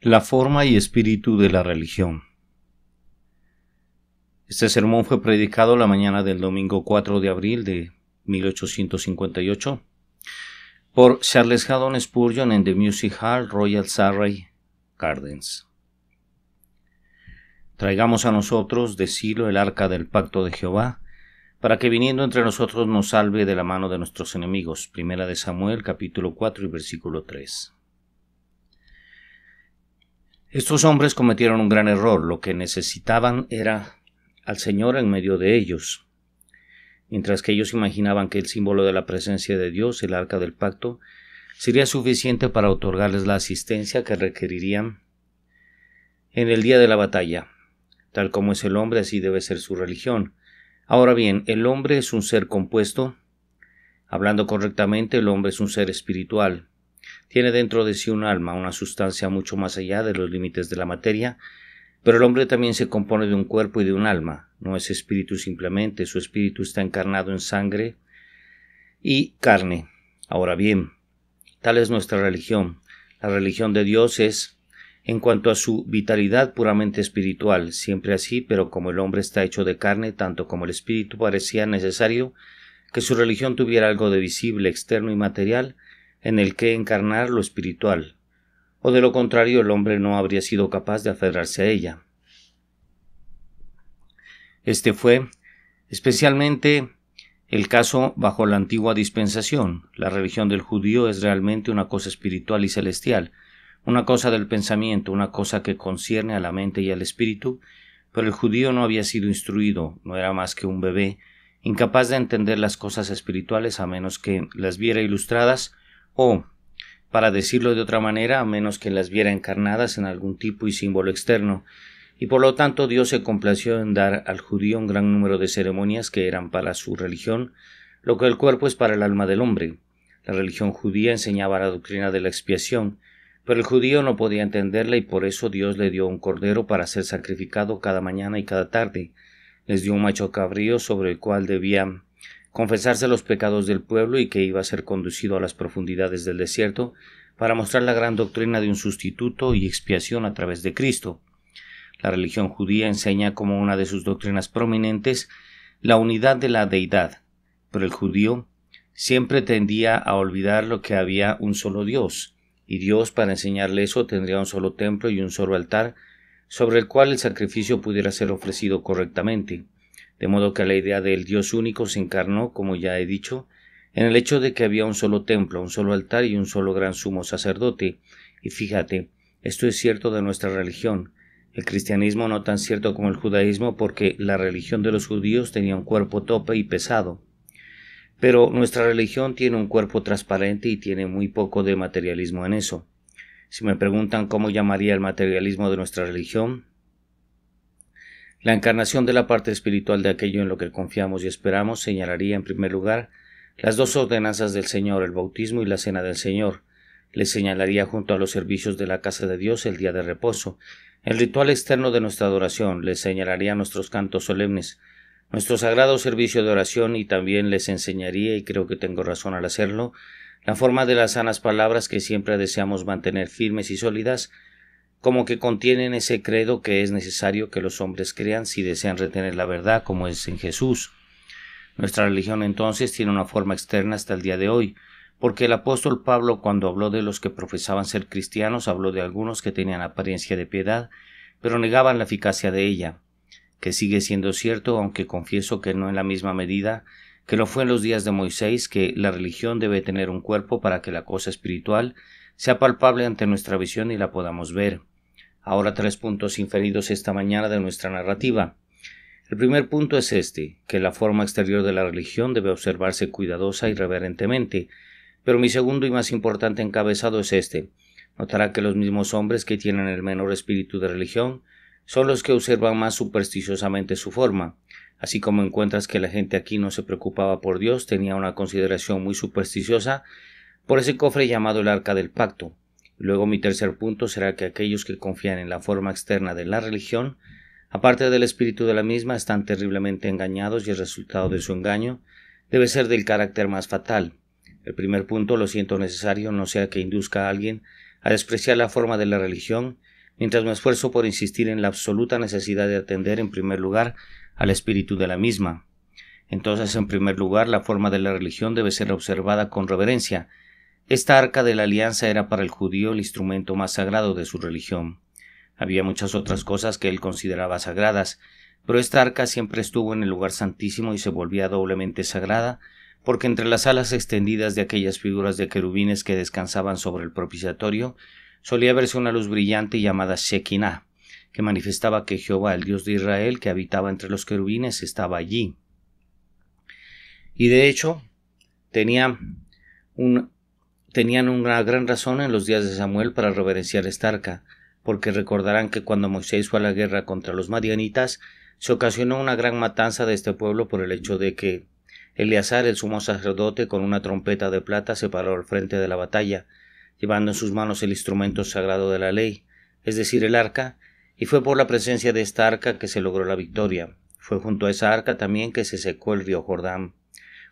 La forma y espíritu de la religión. Este sermón fue predicado la mañana del domingo 4 de abril de 1858 por Charles Haddon Spurgeon en The Music Hall, Royal Surrey Gardens. Traigamos a nosotros de Silo el arca del pacto de Jehová, para que viniendo entre nosotros nos salve de la mano de nuestros enemigos. Primera de Samuel, capítulo 4 y versículo 3. Estos hombres cometieron un gran error. Lo que necesitaban era al Señor en medio de ellos. Mientras que ellos imaginaban que el símbolo de la presencia de Dios, el arca del pacto, sería suficiente para otorgarles la asistencia que requerirían en el día de la batalla. Tal como es el hombre, así debe ser su religión. Ahora bien, el hombre es un ser compuesto. Hablando correctamente, el hombre es un ser espiritual. Tiene dentro de sí un alma, una sustancia mucho más allá de los límites de la materia, pero el hombre también se compone de un cuerpo y de un alma. No es espíritu simplemente, su espíritu está encarnado en sangre y carne. Ahora bien, tal es nuestra religión. La religión de Dios es, en cuanto a su vitalidad, puramente espiritual, siempre así, pero como el hombre está hecho de carne, tanto como el espíritu, parecía necesario que su religión tuviera algo de visible, externo y material, en el que encarnar lo espiritual, o de lo contrario el hombre no habría sido capaz de aferrarse a ella. Este fue especialmente el caso bajo la antigua dispensación. La religión del judío es realmente una cosa espiritual y celestial, una cosa del pensamiento, una cosa que concierne a la mente y al espíritu, pero el judío no había sido instruido, no era más que un bebé, incapaz de entender las cosas espirituales a menos que las viera ilustradas o, para decirlo de otra manera, a menos que las viera encarnadas en algún tipo y símbolo externo, y por lo tanto Dios se complació en dar al judío un gran número de ceremonias que eran para su religión, lo que el cuerpo es para el alma del hombre. La religión judía enseñaba la doctrina de la expiación, pero el judío no podía entenderla y por eso Dios le dio un cordero para ser sacrificado cada mañana y cada tarde. Les dio un macho cabrío sobre el cual debían confesarse los pecados del pueblo y que iba a ser conducido a las profundidades del desierto para mostrar la gran doctrina de un sustituto y expiación a través de Cristo. La religión judía enseña como una de sus doctrinas prominentes la unidad de la deidad, pero el judío siempre tendía a olvidar lo que había un solo Dios, y Dios, para enseñarle eso, tendría un solo templo y un solo altar sobre el cual el sacrificio pudiera ser ofrecido correctamente. De modo que la idea del Dios único se encarnó, como ya he dicho, en el hecho de que había un solo templo, un solo altar y un solo gran sumo sacerdote. Y fíjate, esto es cierto de nuestra religión. El cristianismo no tan cierto como el judaísmo, porque la religión de los judíos tenía un cuerpo tope y pesado. Pero nuestra religión tiene un cuerpo transparente y tiene muy poco de materialismo en eso. Si me preguntan cómo llamaría el materialismo de nuestra religión, la encarnación de la parte espiritual de aquello en lo que confiamos y esperamos señalaría en primer lugar las dos ordenanzas del Señor, el bautismo y la cena del Señor. Le señalaría junto a los servicios de la casa de Dios el día de reposo, el ritual externo de nuestra adoración. Les señalaría nuestros cantos solemnes, nuestro sagrado servicio de oración, y también les enseñaría, y creo que tengo razón al hacerlo, la forma de las sanas palabras que siempre deseamos mantener firmes y sólidas, como que contienen ese credo que es necesario que los hombres crean si desean retener la verdad, como es en Jesús. Nuestra religión entonces tiene una forma externa hasta el día de hoy, porque el apóstol Pablo, cuando habló de los que profesaban ser cristianos, habló de algunos que tenían apariencia de piedad, pero negaban la eficacia de ella, que sigue siendo cierto, aunque confieso que no en la misma medida que lo fue en los días de Moisés, que la religión debe tener un cuerpo para que la cosa espiritual sea palpable ante nuestra visión y la podamos ver. Ahora 3 puntos inferidos esta mañana de nuestra narrativa. El primer punto es que la forma exterior de la religión debe observarse cuidadosa y reverentemente, pero mi segundo y más importante encabezado es Notará que los mismos hombres que tienen el menor espíritu de religión son los que observan más supersticiosamente su forma. Así como encuentras que la gente aquí no se preocupaba por Dios, tenía una consideración muy supersticiosa por ese cofre llamado el Arca del Pacto. Luego mi tercer punto será que aquellos que confían en la forma externa de la religión, aparte del espíritu de la misma, están terriblemente engañados y el resultado de su engaño debe ser del carácter más fatal. El primer punto lo siento necesario, no sea que induzca a alguien a despreciar la forma de la religión, mientras me esfuerzo por insistir en la absoluta necesidad de atender en primer lugar al espíritu de la misma. Entonces, en primer lugar, la forma de la religión debe ser observada con reverencia. Esta arca de la alianza era para el judío el instrumento más sagrado de su religión. Había muchas otras cosas que él consideraba sagradas, pero esta arca siempre estuvo en el lugar santísimo y se volvía doblemente sagrada, porque entre las alas extendidas de aquellas figuras de querubines que descansaban sobre el propiciatorio, solía verse una luz brillante llamada Shekinah, que manifestaba que Jehová, el Dios de Israel, que habitaba entre los querubines, estaba allí. Y de hecho, tenían una gran razón en los días de Samuel para reverenciar esta arca, porque recordarán que cuando Moisés fue a la guerra contra los madianitas, se ocasionó una gran matanza de este pueblo por el hecho de que Eleazar, el sumo sacerdote, con una trompeta de plata se paró al frente de la batalla, llevando en sus manos el instrumento sagrado de la ley, es decir, el arca, y fue por la presencia de esta arca que se logró la victoria. Fue junto a esa arca también que se secó el río Jordán.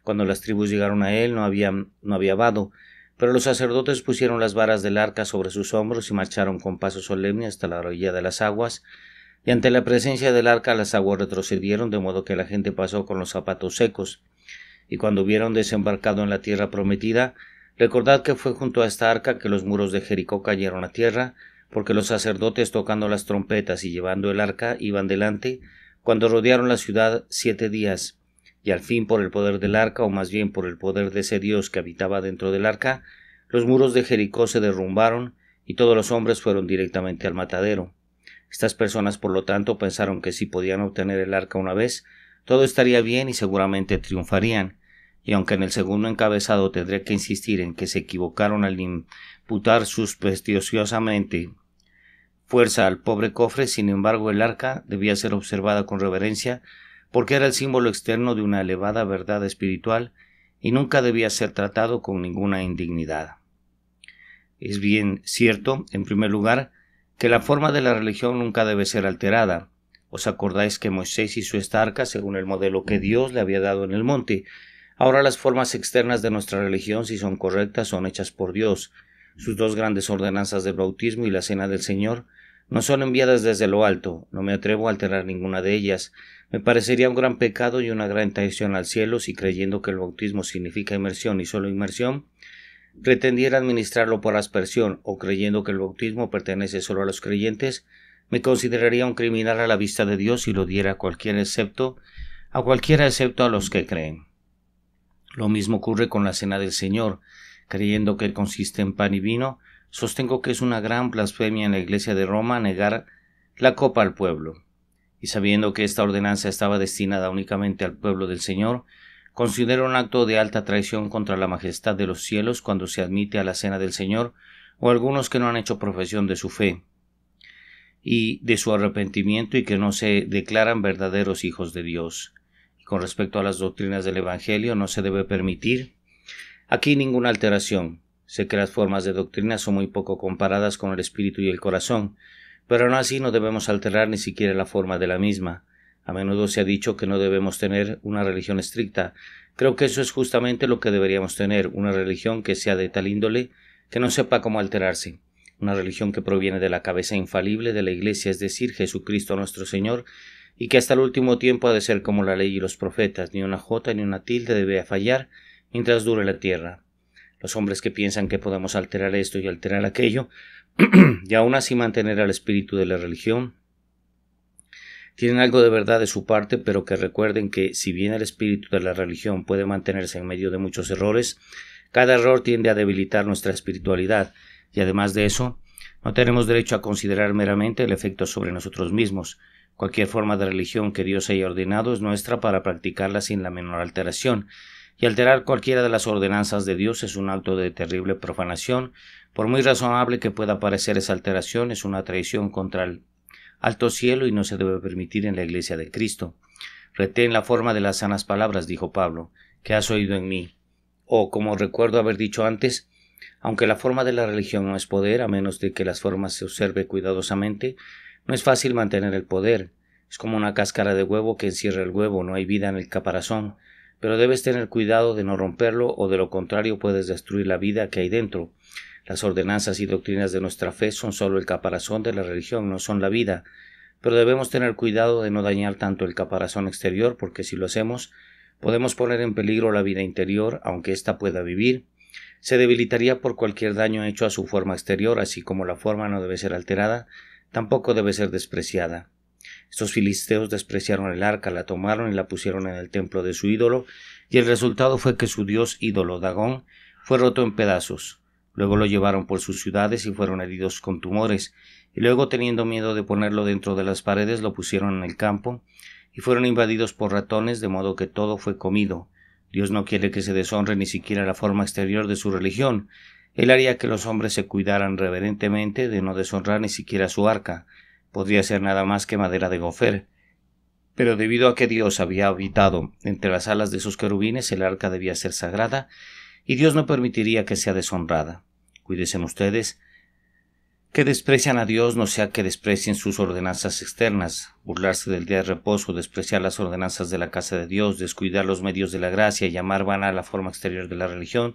Cuando las tribus llegaron a él no había vado, pero los sacerdotes pusieron las varas del arca sobre sus hombros y marcharon con paso solemne hasta la orilla de las aguas, y ante la presencia del arca las aguas retrocedieron, de modo que la gente pasó con los zapatos secos. Y cuando hubieron desembarcado en la tierra prometida, recordad que fue junto a esta arca que los muros de Jericó cayeron a tierra, porque los sacerdotes tocando las trompetas y llevando el arca iban delante, cuando rodearon la ciudad 7 días, y al fin por el poder del arca, o más bien por el poder de ese Dios que habitaba dentro del arca, los muros de Jericó se derrumbaron, y todos los hombres fueron directamente al matadero. Estas personas, por lo tanto, pensaron que si podían obtener el arca una vez, todo estaría bien y seguramente triunfarían, y aunque en el segundo encabezado tendré que insistir en que se equivocaron al imputar supersticiosamente fuerza al pobre cofre, sin embargo el arca debía ser observada con reverencia, porque era el símbolo externo de una elevada verdad espiritual y nunca debía ser tratado con ninguna indignidad. Es bien cierto, en primer lugar, que la forma de la religión nunca debe ser alterada. ¿Os acordáis que Moisés hizo esta arca según el modelo que Dios le había dado en el monte? Ahora las formas externas de nuestra religión, si son correctas, son hechas por Dios. Sus 2 grandes ordenanzas del bautismo y la cena del Señor no son enviadas desde lo alto. No me atrevo a alterar ninguna de ellas. Me parecería un gran pecado y una gran traición al cielo si, creyendo que el bautismo significa inmersión y solo inmersión, pretendiera administrarlo por aspersión, o creyendo que el bautismo pertenece solo a los creyentes, me consideraría un criminal a la vista de Dios si lo diera a cualquiera excepto a los que creen. Lo mismo ocurre con la cena del Señor. Creyendo que consiste en pan y vino, sostengo que es una gran blasfemia en la Iglesia de Roma negar la copa al pueblo. Y sabiendo que esta ordenanza estaba destinada únicamente al pueblo del Señor, considero un acto de alta traición contra la majestad de los cielos cuando se admite a la cena del Señor o algunos que no han hecho profesión de su fe y de su arrepentimiento y que no se declaran verdaderos hijos de Dios. Y con respecto a las doctrinas del Evangelio, no se debe permitir aquí ninguna alteración. Sé que las formas de doctrina son muy poco comparadas con el espíritu y el corazón, pero aún así no debemos alterar ni siquiera la forma de la misma. A menudo se ha dicho que no debemos tener una religión estricta. Creo que eso es justamente lo que deberíamos tener, una religión que sea de tal índole que no sepa cómo alterarse, una religión que proviene de la cabeza infalible de la Iglesia, es decir, Jesucristo nuestro Señor, y que hasta el último tiempo ha de ser como la ley y los profetas, ni una jota ni una tilde debe fallar mientras dure la tierra. Los hombres que piensan que podemos alterar esto y alterar aquello, y aún así mantener al espíritu de la religión, tienen algo de verdad de su parte, pero que recuerden que, si bien el espíritu de la religión puede mantenerse en medio de muchos errores, cada error tiende a debilitar nuestra espiritualidad, y además de eso, no tenemos derecho a considerar meramente el efecto sobre nosotros mismos. Cualquier forma de religión que Dios haya ordenado es nuestra para practicarla sin la menor alteración, y alterar cualquiera de las ordenanzas de Dios es un acto de terrible profanación. Por muy razonable que pueda parecer esa alteración, es una traición contra el alto cielo y no se debe permitir en la Iglesia de Cristo. Retén la forma de las sanas palabras, dijo Pablo, que has oído en mí. O, como recuerdo haber dicho antes, aunque la forma de la religión no es poder, a menos de que las formas se observe cuidadosamente, no es fácil mantener el poder. Es como una cáscara de huevo que encierra el huevo, no hay vida en el caparazón, pero debes tener cuidado de no romperlo o de lo contrario puedes destruir la vida que hay dentro. Las ordenanzas y doctrinas de nuestra fe son solo el caparazón de la religión, no son la vida, pero debemos tener cuidado de no dañar tanto el caparazón exterior, porque si lo hacemos, podemos poner en peligro la vida interior, aunque ésta pueda vivir. Se debilitaría por cualquier daño hecho a su forma exterior, así como la forma no debe ser alterada, tampoco debe ser despreciada. Estos filisteos despreciaron el arca, la tomaron y la pusieron en el templo de su ídolo, y el resultado fue que su dios ídolo Dagón fue roto en pedazos. Luego lo llevaron por sus ciudades y fueron heridos con tumores, y luego, teniendo miedo de ponerlo dentro de las paredes, lo pusieron en el campo, y fueron invadidos por ratones, de modo que todo fue comido. Dios no quiere que se deshonre ni siquiera la forma exterior de su religión. Él haría que los hombres se cuidaran reverentemente de no deshonrar ni siquiera su arca. Podría ser nada más que madera de gofer. Pero debido a que Dios había habitado entre las alas de sus querubines, el arca debía ser sagrada, y Dios no permitiría que sea deshonrada. Cuídense ustedes que desprecian a Dios, no sea que desprecien sus ordenanzas externas. Burlarse del día de reposo, despreciar las ordenanzas de la casa de Dios, descuidar los medios de la gracia, llamar vana la forma exterior de la religión,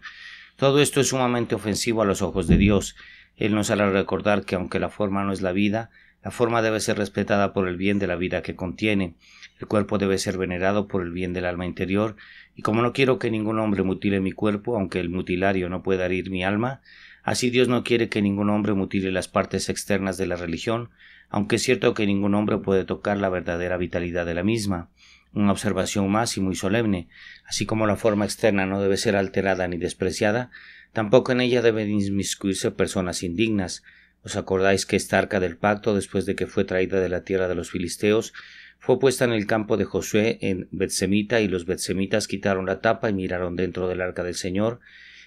todo esto es sumamente ofensivo a los ojos de Dios. Él nos hará recordar que aunque la forma no es la vida, la forma debe ser respetada por el bien de la vida que contiene. El cuerpo debe ser venerado por el bien del alma interior, y como no quiero que ningún hombre mutile mi cuerpo, aunque el mutilario no pueda herir mi alma, así Dios no quiere que ningún hombre mutile las partes externas de la religión, aunque es cierto que ningún hombre puede tocar la verdadera vitalidad de la misma. Una observación más y muy solemne: así como la forma externa no debe ser alterada ni despreciada, tampoco en ella deben inmiscuirse personas indignas. ¿Os acordáis que esta arca del pacto, después de que fue traída de la tierra de los filisteos, fue puesta en el campo de Josué en Betsemita, y los betsemitas quitaron la tapa y miraron dentro del arca del Señor?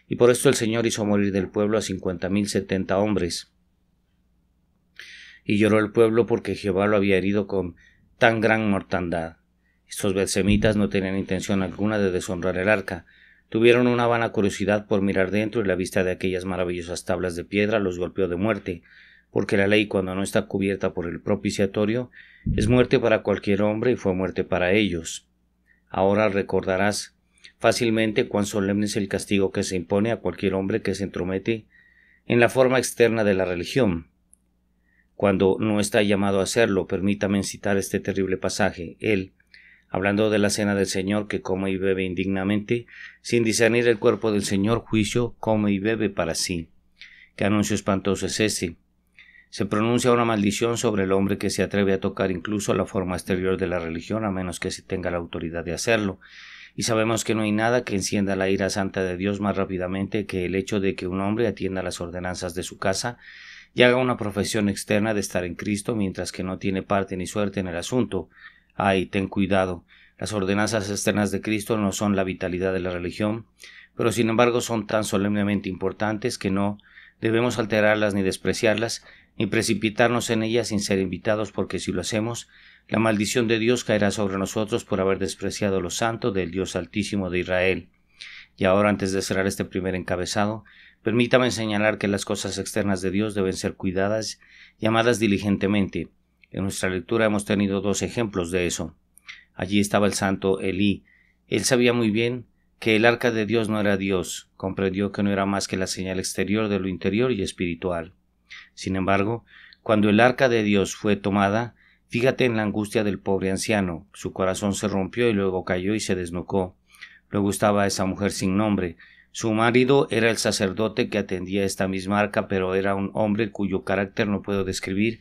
Y por esto el Señor hizo morir del pueblo a 50,070 hombres. Y lloró el pueblo porque Jehová lo había herido con tan gran mortandad. Estos betsemitas no tenían intención alguna de deshonrar el arca. Tuvieron una vana curiosidad por mirar dentro, y la vista de aquellas maravillosas tablas de piedra los golpeó de muerte, porque la ley, cuando no está cubierta por el propiciatorio, es muerte para cualquier hombre, y fue muerte para ellos. Ahora recordarás fácilmente cuán solemne es el castigo que se impone a cualquier hombre que se entromete en la forma externa de la religión, cuando no está llamado a hacerlo. Permítame citar este terrible pasaje. Él, hablando de la cena del Señor, que come y bebe indignamente, sin discernir el cuerpo del Señor, juicio, come y bebe para sí. ¿Qué anuncio espantoso es ese? Se pronuncia una maldición sobre el hombre que se atreve a tocar incluso la forma exterior de la religión, a menos que se tenga la autoridad de hacerlo. Y sabemos que no hay nada que encienda la ira santa de Dios más rápidamente que el hecho de que un hombre atienda las ordenanzas de su casa y haga una profesión externa de estar en Cristo, mientras que no tiene parte ni suerte en el asunto. Ay, ten cuidado. Las ordenanzas externas de Cristo no son la vitalidad de la religión, pero sin embargo son tan solemnemente importantes que no debemos alterarlas ni despreciarlas, ni precipitarnos en ellas sin ser invitados, porque si lo hacemos, la maldición de Dios caerá sobre nosotros por haber despreciado lo santo del Dios Altísimo de Israel. Y ahora, antes de cerrar este primer encabezado, permítame señalar que las cosas externas de Dios deben ser cuidadas y amadas diligentemente. En nuestra lectura hemos tenido 2 ejemplos de eso. Allí estaba el santo Elí. Él sabía muy bien que el arca de Dios no era Dios, comprendió que no era más que la señal exterior de lo interior y espiritual. Sin embargo, cuando el arca de Dios fue tomada, fíjate en la angustia del pobre anciano. Su corazón se rompió y luego cayó y se desnucó. Luego estaba esa mujer sin nombre. Su marido era el sacerdote que atendía esta misma arca, pero era un hombre cuyo carácter no puedo describir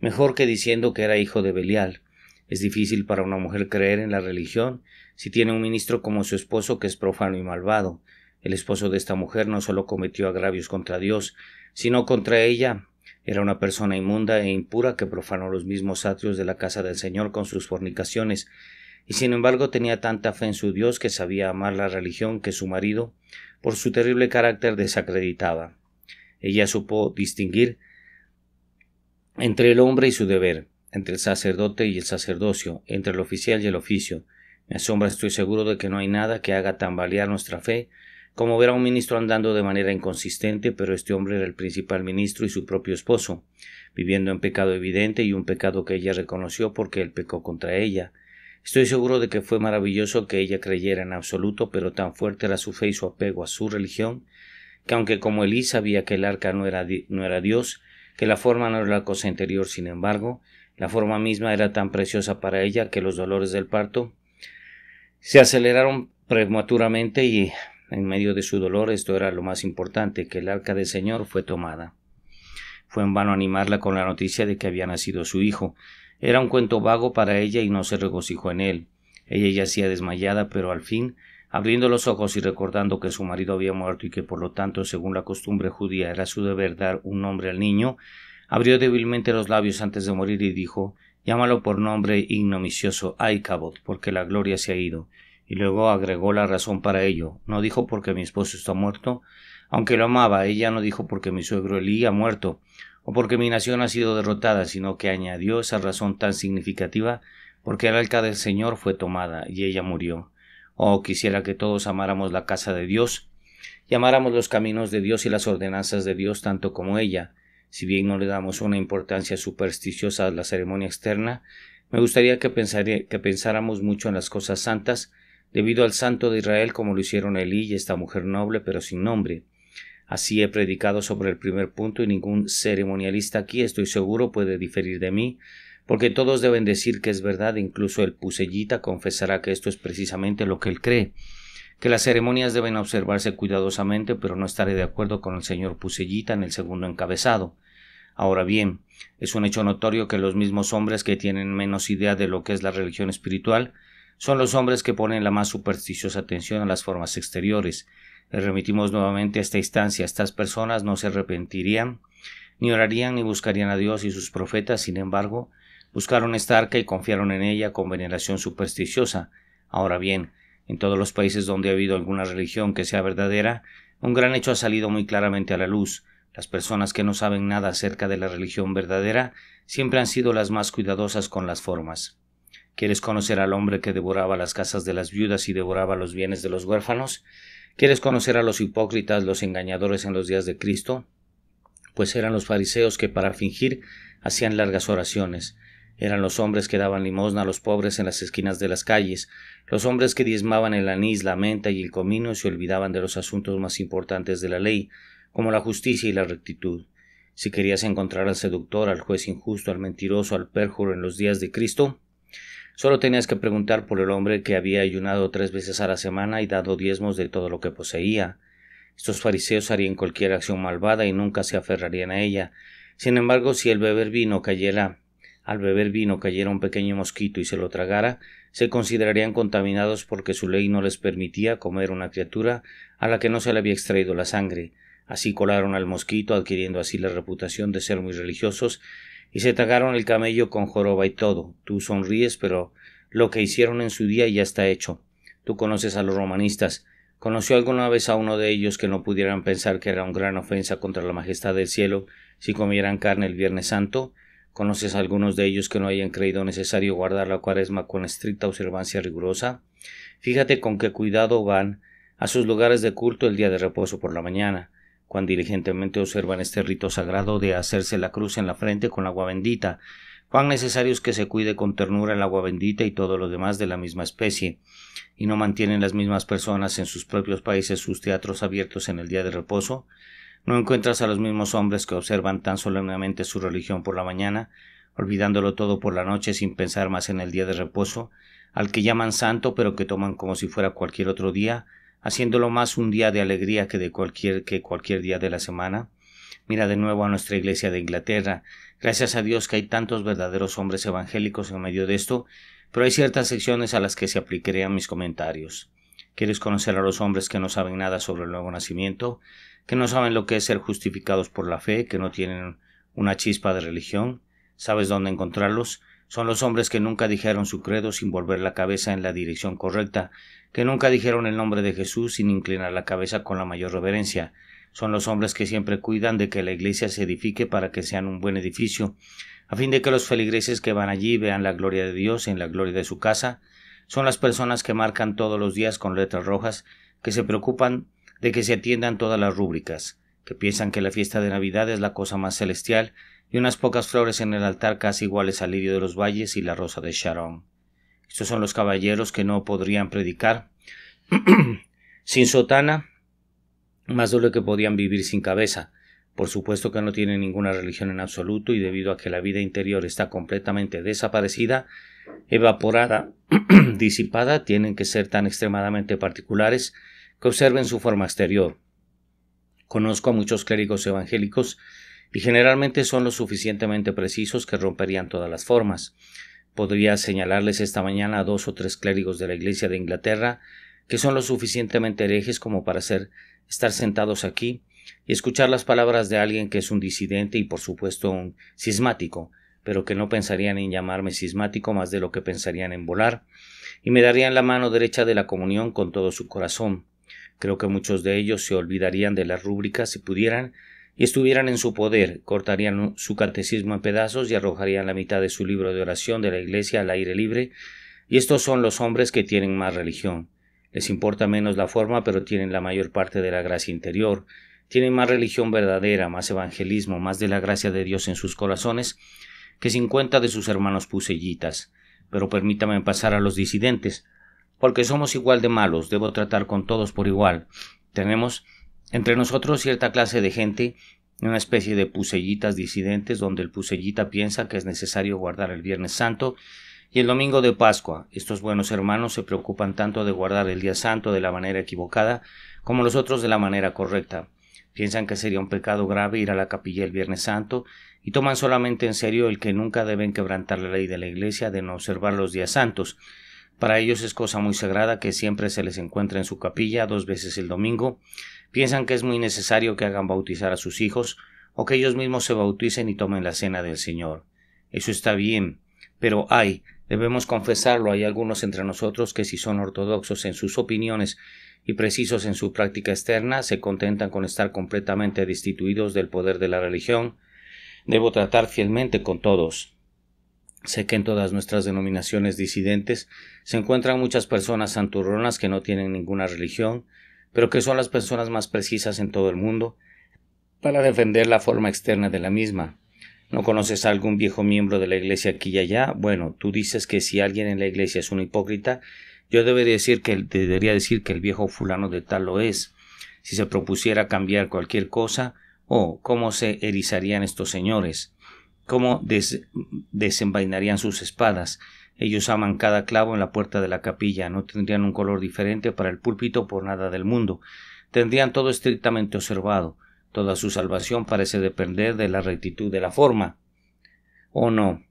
mejor que diciendo que era hijo de Belial. Es difícil para una mujer creer en la religión si tiene un ministro como su esposo, que es profano y malvado. El esposo de esta mujer no solo cometió agravios contra Dios, sino contra ella. Era una persona inmunda e impura que profanó los mismos atrios de la casa del Señor con sus fornicaciones, y sin embargo tenía tanta fe en su Dios que sabía amar la religión que su marido, por su terrible carácter, desacreditaba. Ella supo distinguir entre el hombre y su deber, entre el sacerdote y el sacerdocio, entre el oficial y el oficio. Me asombra, estoy seguro de que no hay nada que haga tambalear nuestra fe como ver a un ministro andando de manera inconsistente, pero este hombre era el principal ministro y su propio esposo, viviendo en pecado evidente, y un pecado que ella reconoció porque él pecó contra ella. Estoy seguro de que fue maravilloso que ella creyera en absoluto, pero tan fuerte era su fe y su apego a su religión, que aunque como Elí sabía que el arca no era Dios, que la forma no era la cosa interior, sin embargo, la forma misma era tan preciosa para ella que los dolores del parto se aceleraron prematuramente y en medio de su dolor esto era lo más importante, que el arca del Señor fue tomada. Fue en vano animarla con la noticia de que había nacido su hijo. Era un cuento vago para ella y no se regocijó en él. Ella yacía desmayada, pero al fin, abriendo los ojos y recordando que su marido había muerto y que por lo tanto, según la costumbre judía, era su deber dar un nombre al niño, abrió débilmente los labios antes de morir y dijo: «Llámalo por nombre ignominioso Icabod, porque la gloria se ha ido». Y luego agregó la razón para ello. No dijo porque mi esposo está muerto, aunque lo amaba. Ella no dijo porque mi suegro Elí ha muerto, o porque mi nación ha sido derrotada, sino que añadió esa razón tan significativa: porque el arca del Señor fue tomada, y ella murió. Oh, quisiera que todos amáramos la casa de Dios, y amáramos los caminos de Dios y las ordenanzas de Dios tanto como ella. Si bien no le damos una importancia supersticiosa a la ceremonia externa, me gustaría que pensáramos mucho en las cosas santas, debido al Santo de Israel, como lo hicieron Elí y esta mujer noble pero sin nombre. Así he predicado sobre el primer punto y ningún ceremonialista aquí, estoy seguro, puede diferir de mí, porque todos deben decir que es verdad, incluso el pusellita confesará que esto es precisamente lo que él cree, que las ceremonias deben observarse cuidadosamente, pero no estaré de acuerdo con el señor pusellita en el segundo encabezado. Ahora bien, es un hecho notorio que los mismos hombres que tienen menos idea de lo que es la religión espiritual son los hombres que ponen la más supersticiosa atención a las formas exteriores. Le remitimos nuevamente a esta instancia. Estas personas no se arrepentirían, ni orarían, ni buscarían a Dios y sus profetas. Sin embargo, buscaron esta arca y confiaron en ella con veneración supersticiosa. Ahora bien, en todos los países donde ha habido alguna religión que sea verdadera, un gran hecho ha salido muy claramente a la luz. Las personas que no saben nada acerca de la religión verdadera siempre han sido las más cuidadosas con las formas. ¿Quieres conocer al hombre que devoraba las casas de las viudas y devoraba los bienes de los huérfanos? ¿Quieres conocer a los hipócritas, los engañadores en los días de Cristo? Pues eran los fariseos que para fingir hacían largas oraciones. Eran los hombres que daban limosna a los pobres en las esquinas de las calles, los hombres que diezmaban el anís, la menta y el comino y se olvidaban de los asuntos más importantes de la ley, como la justicia y la rectitud. Si querías encontrar al seductor, al juez injusto, al mentiroso, al pérjuro en los días de Cristo, solo tenías que preguntar por el hombre que había ayunado 3 veces a la semana y dado diezmos de todo lo que poseía. Estos fariseos harían cualquier acción malvada y nunca se aferrarían a ella. Sin embargo, si al beber vino cayera un pequeño mosquito y se lo tragara, se considerarían contaminados porque su ley no les permitía comer una criatura a la que no se le había extraído la sangre. Así colaron al mosquito, adquiriendo así la reputación de ser muy religiosos, y se tragaron el camello con joroba y todo. Tú sonríes, pero lo que hicieron en su día ya está hecho. Tú conoces a los romanistas. ¿Conoció alguna vez a uno de ellos que no pudieran pensar que era una gran ofensa contra la majestad del cielo si comieran carne el Viernes Santo? ¿Conoces a algunos de ellos que no hayan creído necesario guardar la Cuaresma con estricta observancia rigurosa? Fíjate con qué cuidado van a sus lugares de culto el día de reposo por la mañana, cuán diligentemente observan este rito sagrado de hacerse la cruz en la frente con agua bendita, cuán necesario es que se cuide con ternura el agua bendita y todo lo demás de la misma especie, y no mantienen las mismas personas en sus propios países sus teatros abiertos en el día de reposo. No encuentras a los mismos hombres que observan tan solemnemente su religión por la mañana, olvidándolo todo por la noche sin pensar más en el día de reposo, al que llaman santo pero que toman como si fuera cualquier otro día, haciéndolo más un día de alegría que cualquier día de la semana. Mira de nuevo a nuestra iglesia de Inglaterra. Gracias a Dios que hay tantos verdaderos hombres evangélicos en medio de esto, pero hay ciertas secciones a las que se aplicarían mis comentarios. ¿Quieres conocer a los hombres que no saben nada sobre el nuevo nacimiento, que no saben lo que es ser justificados por la fe, que no tienen una chispa de religión? ¿Sabes dónde encontrarlos? Son los hombres que nunca dijeron su credo sin volver la cabeza en la dirección correcta, que nunca dijeron el nombre de Jesús sin inclinar la cabeza con la mayor reverencia. Son los hombres que siempre cuidan de que la iglesia se edifique para que sean un buen edificio, a fin de que los feligreses que van allí vean la gloria de Dios en la gloria de su casa. Son las personas que marcan todos los días con letras rojas, que se preocupan de que se atiendan todas las rúbricas, que piensan que la fiesta de Navidad es la cosa más celestial y unas pocas flores en el altar casi iguales al lirio de los valles y la rosa de Sharon. Estos son los caballeros que no podrían predicar sin sotana más de lo que podían vivir sin cabeza. Por supuesto que no tienen ninguna religión en absoluto, y debido a que la vida interior está completamente desaparecida, evaporada, disipada, tienen que ser tan extremadamente particulares que observen su forma exterior. Conozco a muchos clérigos evangélicos y generalmente son lo suficientemente precisos que romperían todas las formas. Podría señalarles esta mañana a 2 o 3 clérigos de la Iglesia de Inglaterra que son lo suficientemente herejes como para estar sentados aquí y escuchar las palabras de alguien que es un disidente y por supuesto un cismático, pero que no pensarían en llamarme cismático más de lo que pensarían en volar, y me darían la mano derecha de la comunión con todo su corazón. Creo que muchos de ellos se olvidarían de las rúbricas si pudieran, y estuvieran en su poder, cortarían su catecismo en pedazos y arrojarían la mitad de su libro de oración de la Iglesia al aire libre, y estos son los hombres que tienen más religión. Les importa menos la forma, pero tienen la mayor parte de la gracia interior, tienen más religión verdadera, más evangelismo, más de la gracia de Dios en sus corazones que 50 de sus hermanos pusellitas. Pero permítame pasar a los disidentes, porque somos igual de malos, debo tratar con todos por igual. Tenemos entre nosotros cierta clase de gente, una especie de pusellitas disidentes, donde el pusellita piensa que es necesario guardar el Viernes Santo y el domingo de Pascua. Estos buenos hermanos se preocupan tanto de guardar el día santo de la manera equivocada como los otros de la manera correcta. Piensan que sería un pecado grave ir a la capilla el Viernes Santo y toman solamente en serio el que nunca deben quebrantar la ley de la Iglesia de no observar los días santos. Para ellos es cosa muy sagrada que siempre se les encuentre en su capilla 2 veces el domingo. Piensan que es muy necesario que hagan bautizar a sus hijos o que ellos mismos se bauticen y tomen la cena del Señor. Eso está bien, pero debemos confesarlo, hay algunos entre nosotros que si son ortodoxos en sus opiniones y precisos en su práctica externa, se contentan con estar completamente destituidos del poder de la religión. Debo tratar fielmente con todos. Sé que en todas nuestras denominaciones disidentes se encuentran muchas personas santurronas que no tienen ninguna religión, pero que son las personas más precisas en todo el mundo para defender la forma externa de la misma. ¿No conoces a algún viejo miembro de la Iglesia aquí y allá? Bueno, tú dices que si alguien en la Iglesia es un hipócrita, yo debería decir que el viejo fulano de tal lo es. Si se propusiera cambiar cualquier cosa, cómo se erizarían estos señores, cómo desenvainarían sus espadas. Ellos aman cada clavo en la puerta de la capilla, no tendrían un color diferente para el púlpito por nada del mundo. Tendrían todo estrictamente observado. Toda su salvación parece depender de la rectitud de la forma. ¿O no?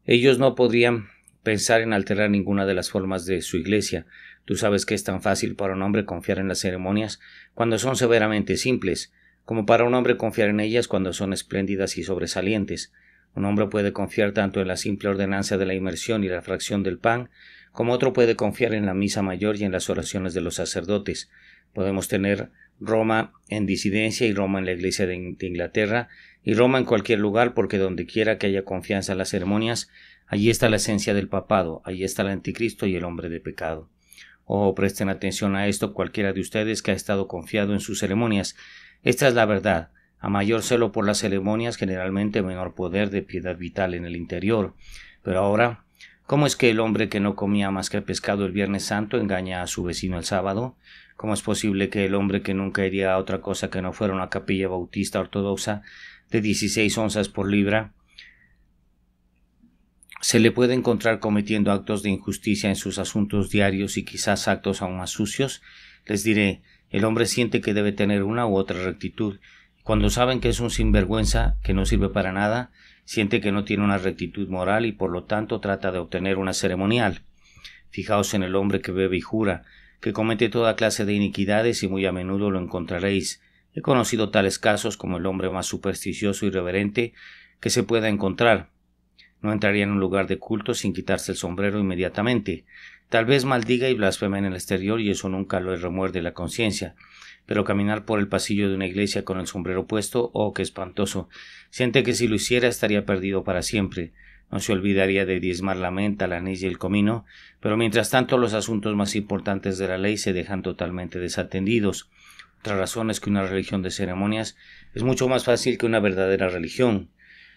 Ellos no podrían pensar en alterar ninguna de las formas de su iglesia. Tú sabes que es tan fácil para un hombre confiar en las ceremonias cuando son severamente simples, como para un hombre confiar en ellas cuando son espléndidas y sobresalientes. Un hombre puede confiar tanto en la simple ordenanza de la inmersión y la fracción del pan, como otro puede confiar en la misa mayor y en las oraciones de los sacerdotes. Podemos tener Roma en disidencia y Roma en la Iglesia de Inglaterra y Roma en cualquier lugar, porque donde quiera que haya confianza en las ceremonias, allí está la esencia del papado, allí está el anticristo y el hombre de pecado. Presten atención a esto cualquiera de ustedes que ha estado confiado en sus ceremonias. Esta es la verdad. A mayor celo por las ceremonias, generalmente menor poder de piedad vital en el interior. Pero ahora, ¿cómo es que el hombre que no comía más que pescado el Viernes Santo engaña a su vecino el sábado? ¿Cómo es posible que el hombre que nunca iría a otra cosa que no fuera una capilla bautista ortodoxa de 16 onzas por libra se le puede encontrar cometiendo actos de injusticia en sus asuntos diarios y quizás actos aún más sucios? Les diré, el hombre siente que debe tener una u otra rectitud. Cuando saben que es un sinvergüenza, que no sirve para nada, siente que no tiene una rectitud moral y por lo tanto trata de obtener una ceremonial. Fijaos en el hombre que bebe y jura, que comete toda clase de iniquidades y muy a menudo lo encontraréis. He conocido tales casos como el hombre más supersticioso y reverente que se pueda encontrar. No entraría en un lugar de culto sin quitarse el sombrero inmediatamente. Tal vez maldiga y blasfeme en el exterior y eso nunca lo remuerde la conciencia. Pero caminar por el pasillo de una iglesia con el sombrero puesto, qué espantoso. Siente que si lo hiciera estaría perdido para siempre. No se olvidaría de diezmar la menta, el anís y el comino, pero mientras tanto los asuntos más importantes de la ley se dejan totalmente desatendidos. Otra razón es que una religión de ceremonias es mucho más fácil que una verdadera religión.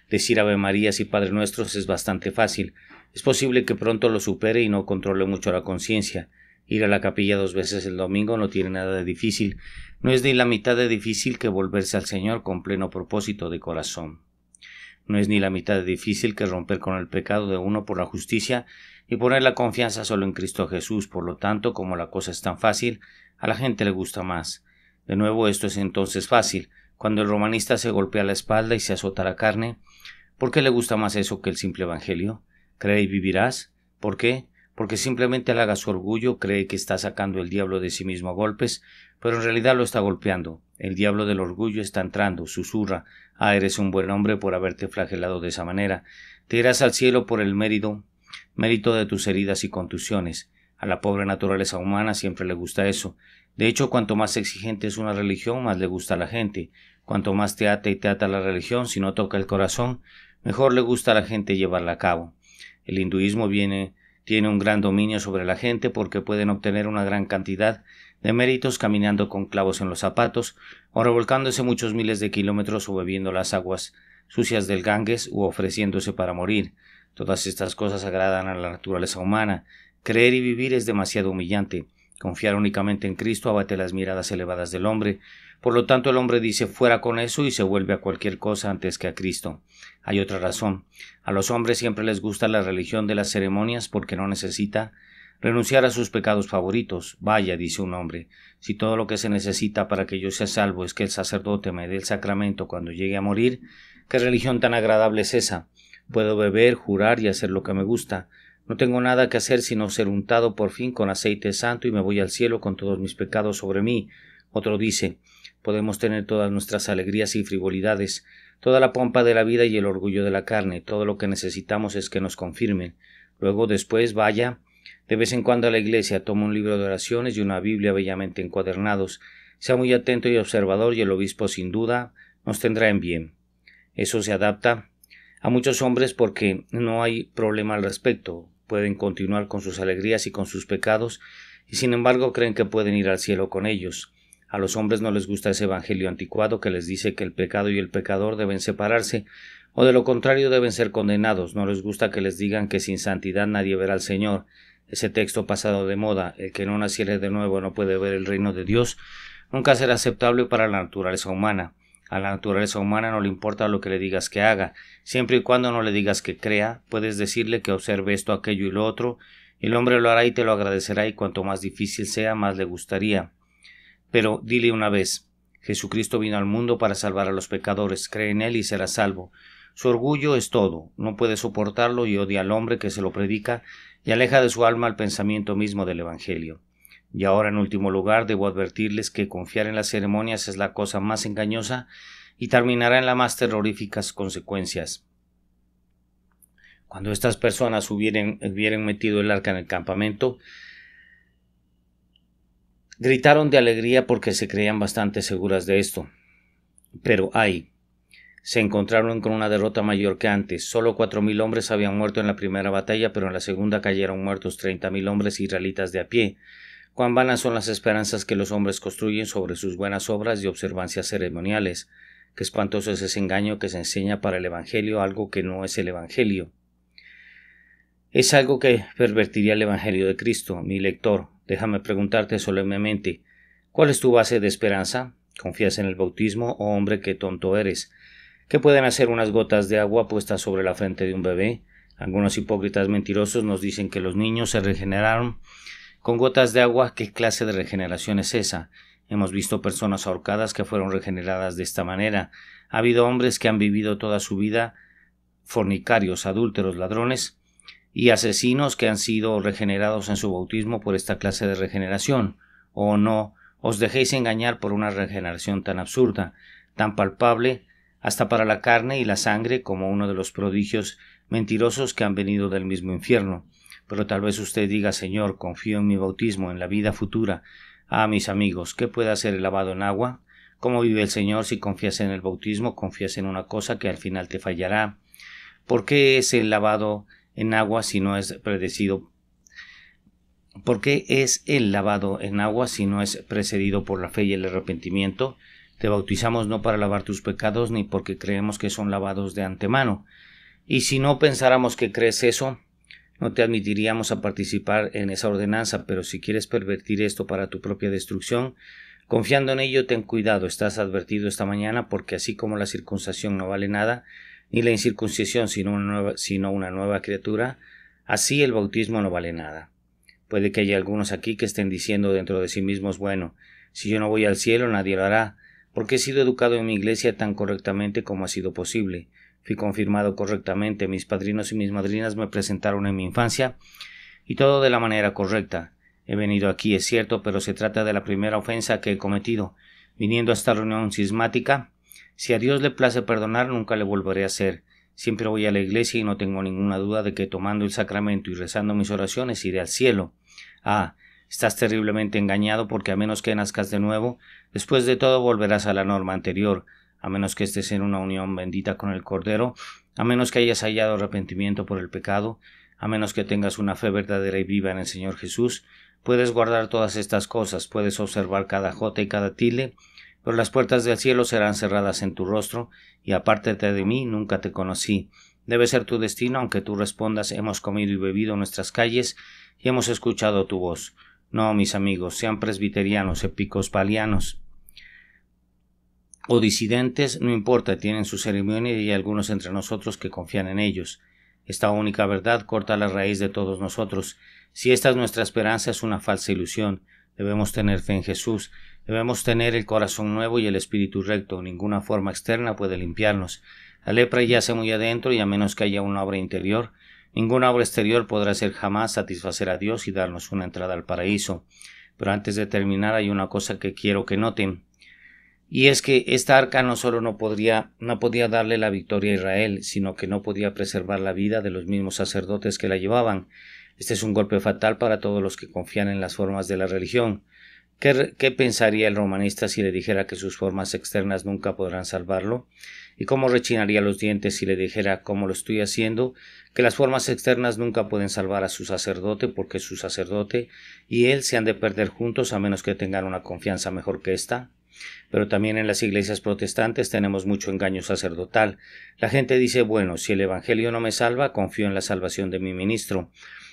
Decir Ave Marías y Padre Nuestros es bastante fácil. Es posible que pronto lo supere y no controle mucho la conciencia. Ir a la capilla 2 veces el domingo no tiene nada de difícil, no es ni la mitad de difícil que volverse al Señor con pleno propósito de corazón. No es ni la mitad de difícil que romper con el pecado de uno por la justicia y poner la confianza solo en Cristo Jesús. Por lo tanto, como la cosa es tan fácil, a la gente le gusta más. De nuevo, esto es entonces fácil. Cuando el romanista se golpea la espalda y se azota la carne, ¿por qué le gusta más eso que el simple evangelio? ¿Cree y vivirás? ¿Por qué? Porque simplemente halaga su orgullo, cree que está sacando el diablo de sí mismo a golpes, pero en realidad lo está golpeando. El diablo del orgullo está entrando, susurra: «Ah, eres un buen hombre por haberte flagelado de esa manera. Te irás al cielo por el mérito de tus heridas y contusiones». A la pobre naturaleza humana siempre le gusta eso. De hecho, cuanto más exigente es una religión, más le gusta a la gente. Cuanto más te ata la religión, si no toca el corazón, mejor le gusta a la gente llevarla a cabo. El hinduismo tiene un gran dominio sobre la gente porque pueden obtener una gran cantidad de méritos caminando con clavos en los zapatos, o revolcándose muchos miles de kilómetros, o bebiendo las aguas sucias del Ganges, u ofreciéndose para morir. Todas estas cosas agradan a la naturaleza humana. Creer y vivir es demasiado humillante. Confiar únicamente en Cristo abate las miradas elevadas del hombre. Por lo tanto, el hombre dice fuera con eso y se vuelve a cualquier cosa antes que a Cristo. Hay otra razón. A los hombres siempre les gusta la religión de las ceremonias porque no necesita renunciar a sus pecados favoritos. Vaya, dice un hombre, si todo lo que se necesita para que yo sea salvo es que el sacerdote me dé el sacramento cuando llegue a morir, ¿qué religión tan agradable es esa? Puedo beber, jurar y hacer lo que me gusta. No tengo nada que hacer sino ser untado por fin con aceite santo y me voy al cielo con todos mis pecados sobre mí. Otro dice: podemos tener todas nuestras alegrías y frivolidades, toda la pompa de la vida y el orgullo de la carne, todo lo que necesitamos es que nos confirmen. Luego, después, vaya de vez en cuando a la iglesia, toma un libro de oraciones y una Biblia bellamente encuadernados. Sea muy atento y observador y el obispo sin duda nos tendrá en bien. Eso se adapta a muchos hombres porque no hay problema al respecto. Pueden continuar con sus alegrías y con sus pecados y sin embargo creen que pueden ir al cielo con ellos. A los hombres no les gusta ese evangelio anticuado que les dice que el pecado y el pecador deben separarse, o de lo contrario deben ser condenados. No les gusta que les digan que sin santidad nadie verá al Señor. Ese texto pasado de moda, el que no naciere de nuevo no puede ver el reino de Dios, nunca será aceptable para la naturaleza humana. A la naturaleza humana no le importa lo que le digas que haga, siempre y cuando no le digas que crea. Puedes decirle que observe esto, aquello y lo otro, y el hombre lo hará y te lo agradecerá, y cuanto más difícil sea, más le gustaría. Pero dile una vez: Jesucristo vino al mundo para salvar a los pecadores, cree en él y serás salvo. Su orgullo es todo, no puede soportarlo y odia al hombre que se lo predica y aleja de su alma el pensamiento mismo del Evangelio. Y ahora, en último lugar, debo advertirles que confiar en las ceremonias es la cosa más engañosa y terminará en las más terroríficas consecuencias. Cuando estas personas hubieran metido el arca en el campamento, gritaron de alegría porque se creían bastante seguras de esto. Pero se encontraron con una derrota mayor que antes. Solo 4,000 hombres habían muerto en la primera batalla, pero en la segunda cayeron muertos 30,000 hombres israelitas de a pie. Cuán vanas son las esperanzas que los hombres construyen sobre sus buenas obras y observancias ceremoniales. Qué espantoso es ese engaño que se enseña para el Evangelio algo que no es el Evangelio. Es algo que pervertiría el Evangelio de Cristo. Mi lector, déjame preguntarte solemnemente, ¿cuál es tu base de esperanza? ¿Confías en el bautismo? Oh hombre, qué tonto eres. ¿Qué pueden hacer unas gotas de agua puestas sobre la frente de un bebé? Algunos hipócritas mentirosos nos dicen que los niños se regeneraron con gotas de agua. ¿Qué clase de regeneración es esa? Hemos visto personas ahorcadas que fueron regeneradas de esta manera. Ha habido hombres que han vivido toda su vida fornicarios, adúlteros, ladrones y asesinos que han sido regenerados en su bautismo por esta clase de regeneración. ¿O no os dejéis engañar por una regeneración tan absurda, tan palpable hasta para la carne y la sangre como uno de los prodigios mentirosos que han venido del mismo infierno? Pero tal vez usted diga: Señor, confío en mi bautismo, en la vida futura. Ah, mis amigos, ¿qué puede hacer el lavado en agua? ¿Cómo vive el Señor si confías en el bautismo? Confías en una cosa que al final te fallará. ¿Por qué es el lavado en agua si no es precedido por la fe y el arrepentimiento? Te bautizamos no para lavar tus pecados, ni porque creemos que son lavados de antemano. Y si no pensáramos que crees eso, no te admitiríamos a participar en esa ordenanza, pero si quieres pervertir esto para tu propia destrucción, confiando en ello, ten cuidado, estás advertido esta mañana, porque así como la circuncisión no vale nada, ni la incircuncisión sino una nueva criatura, así el bautismo no vale nada. Puede que haya algunos aquí que estén diciendo dentro de sí mismos, bueno, si yo no voy al cielo, nadie lo hará, porque he sido educado en mi iglesia tan correctamente como ha sido posible. Fui confirmado correctamente, mis padrinos y mis madrinas me presentaron en mi infancia, y todo de la manera correcta. He venido aquí, es cierto, pero se trata de la primera ofensa que he cometido. Viniendo a esta reunión cismática, si a Dios le place perdonar, nunca le volveré a hacer. Siempre voy a la iglesia y no tengo ninguna duda de que tomando el sacramento y rezando mis oraciones iré al cielo. Ah, estás terriblemente engañado, porque a menos que nazcas de nuevo, después de todo volverás a la norma anterior, a menos que estés en una unión bendita con el Cordero, a menos que hayas hallado arrepentimiento por el pecado, a menos que tengas una fe verdadera y viva en el Señor Jesús. Puedes guardar todas estas cosas, puedes observar cada jota y cada tilde, pero las puertas del cielo serán cerradas en tu rostro, y apártate de mí, nunca te conocí. Debe ser tu destino, aunque tú respondas, hemos comido y bebido en nuestras calles, y hemos escuchado tu voz. No, mis amigos, sean presbiterianos, episcopalianos o disidentes, no importa, tienen su ceremonia y hay algunos entre nosotros que confían en ellos. Esta única verdad corta la raíz de todos nosotros. Si esta es nuestra esperanza, es una falsa ilusión. Debemos tener fe en Jesús, debemos tener el corazón nuevo y el espíritu recto. Ninguna forma externa puede limpiarnos. La lepra yace muy adentro, y a menos que haya una obra interior, ninguna obra exterior podrá ser jamás satisfacer a Dios y darnos una entrada al paraíso. Pero antes de terminar, hay una cosa que quiero que noten, y es que esta arca no solo no podía darle la victoria a Israel, sino que no podía preservar la vida de los mismos sacerdotes que la llevaban. Este es un golpe fatal para todos los que confían en las formas de la religión. ¿Qué pensaría el romanista si le dijera que sus formas externas nunca podrán salvarlo? ¿Y cómo rechinaría los dientes si le dijera, como lo estoy haciendo, que las formas externas nunca pueden salvar a su sacerdote, porque su sacerdote y él se han de perder juntos a menos que tengan una confianza mejor que esta? Pero también en las iglesias protestantes tenemos mucho engaño sacerdotal. La gente dice, bueno, si el evangelio no me salva, confío en la salvación de mi ministro.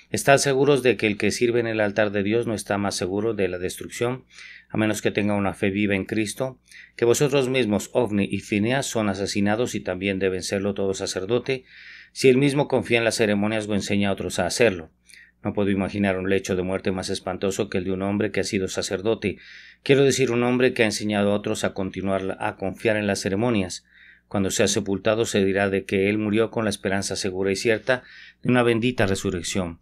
¿Están seguros de que el que sirve en el altar de Dios no está más seguro de la destrucción, a menos que tenga una fe viva en Cristo? Que vosotros mismos, Ofni y Fineas, son asesinados y también deben serlo todo sacerdote, si él mismo confía en las ceremonias o enseña a otros a hacerlo. No puedo imaginar un lecho de muerte más espantoso que el de un hombre que ha sido sacerdote. Quiero decir, un hombre que ha enseñado a otros a continuar a confiar en las ceremonias. Cuando sea sepultado se dirá de que él murió con la esperanza segura y cierta de una bendita resurrección.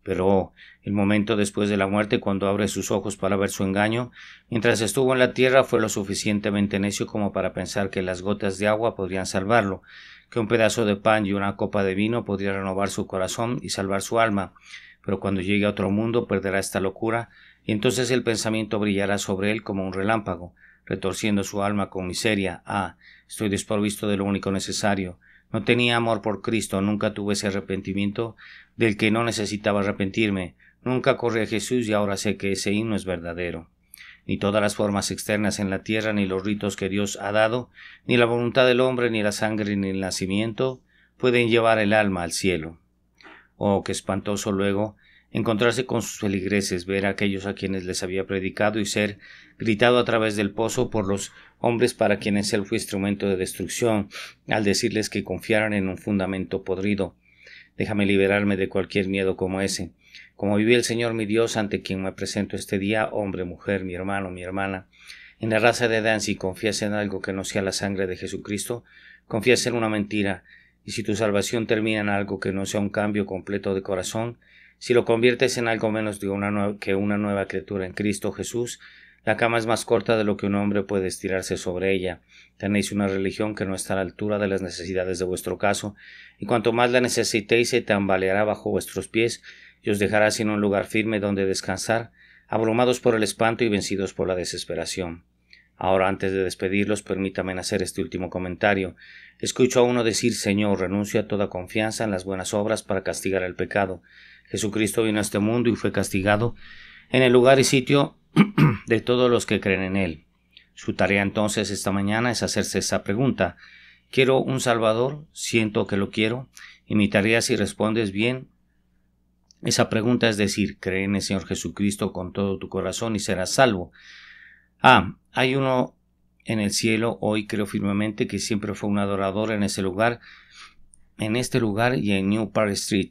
Pero el momento después de la muerte, cuando abre sus ojos para ver su engaño, mientras estuvo en la tierra, fue lo suficientemente necio como para pensar que las gotas de agua podrían salvarlo, que un pedazo de pan y una copa de vino podría renovar su corazón y salvar su alma. Pero cuando llegue a otro mundo perderá esta locura, y entonces el pensamiento brillará sobre él como un relámpago, retorciendo su alma con miseria. Ah, estoy desprovisto de lo único necesario. No tenía amor por Cristo, nunca tuve ese arrepentimiento del que no necesitaba arrepentirme, nunca corrí a Jesús y ahora sé que ese himno es verdadero. Ni todas las formas externas en la tierra, ni los ritos que Dios ha dado, ni la voluntad del hombre, ni la sangre, ni el nacimiento, pueden llevar el alma al cielo. Oh, qué espantoso luego encontrarse con sus feligreses, ver a aquellos a quienes les había predicado y ser gritado a través del pozo por los hombres para quienes él fue instrumento de destrucción, al decirles que confiaran en un fundamento podrido. Déjame liberarme de cualquier miedo como ese. Como vive el Señor mi Dios, ante quien me presento este día, hombre, mujer, mi hermano, mi hermana, en la raza de Adán, si confías en algo que no sea la sangre de Jesucristo, confías en una mentira. Y si tu salvación termina en algo que no sea un cambio completo de corazón, si lo conviertes en algo menos que una nueva criatura en Cristo Jesús, la cama es más corta de lo que un hombre puede estirarse sobre ella. Tenéis una religión que no está a la altura de las necesidades de vuestro caso, y cuanto más la necesitéis se tambaleará bajo vuestros pies y os dejará sin un lugar firme donde descansar, abrumados por el espanto y vencidos por la desesperación. Ahora, antes de despedirlos, permítame hacer este último comentario. Escucho a uno decir, Señor, renuncio a toda confianza en las buenas obras para castigar el pecado. Jesucristo vino a este mundo y fue castigado en el lugar y sitio de todos los que creen en él. Su tarea entonces esta mañana es hacerse esa pregunta. ¿Quiero un Salvador? ¿Siento que lo quiero? Y mi tarea, si respondes bien, Esa pregunta es decir, cree en el Señor Jesucristo con todo tu corazón y serás salvo. Hay uno en el cielo, hoy creo firmemente que siempre fue un adorador en este lugar y en New Park Street,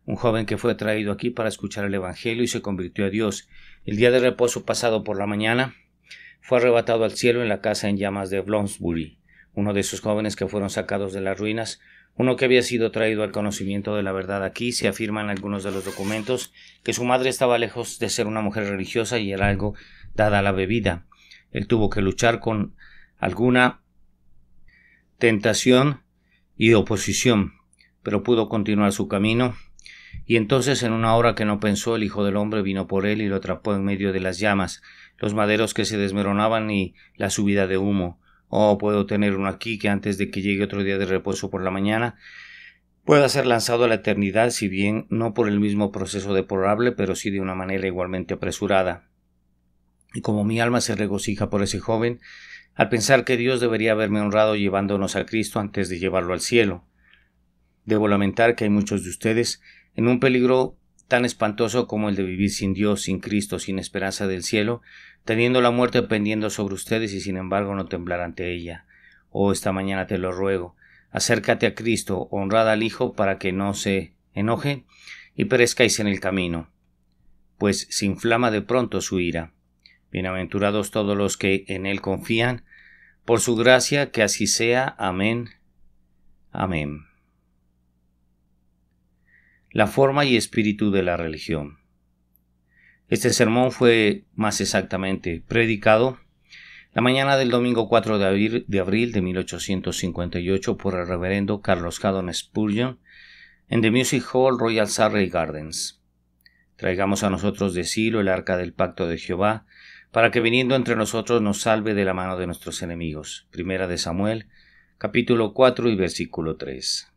un joven que fue traído aquí para escuchar el Evangelio y se convirtió a Dios. El día de reposo pasado por la mañana fue arrebatado al cielo en la casa en llamas de Bloomsbury, uno de esos jóvenes que fueron sacados de las ruinas, uno que había sido traído al conocimiento de la verdad. Aquí se afirma en algunos de los documentos que su madre estaba lejos de ser una mujer religiosa y era algo dada a la bebida. Él tuvo que luchar con alguna tentación y oposición, pero pudo continuar su camino. Y entonces, en una hora que no pensó, el Hijo del Hombre vino por él y lo atrapó en medio de las llamas, los maderos que se desmoronaban y la subida de humo. Puedo tener uno aquí que antes de que llegue otro día de reposo por la mañana pueda ser lanzado a la eternidad, si bien no por el mismo proceso deplorable, pero sí de una manera igualmente apresurada. Y como mi alma se regocija por ese joven, al pensar que Dios debería haberme honrado llevándonos a Cristo antes de llevarlo al cielo, debo lamentar que hay muchos de ustedes en un peligro tan espantoso como el de vivir sin Dios, sin Cristo, sin esperanza del cielo, teniendo la muerte pendiendo sobre ustedes y sin embargo no temblar ante ella. Esta mañana te lo ruego, acércate a Cristo, honrad al Hijo para que no se enoje y perezcáis en el camino, pues se inflama de pronto su ira. Bienaventurados todos los que en Él confían, por su gracia que así sea. Amén. Amén. La forma y espíritu de la religión. Este sermón fue más exactamente predicado la mañana del domingo 4 de abril de 1858 por el reverendo Carlos Haddon Spurgeon en The Music Hall, Royal Surrey Gardens. Traigamos a nosotros de Silo el arca del pacto de Jehová, para que viniendo entre nosotros nos salve de la mano de nuestros enemigos. Primera de Samuel, capítulo 4 y versículo 3.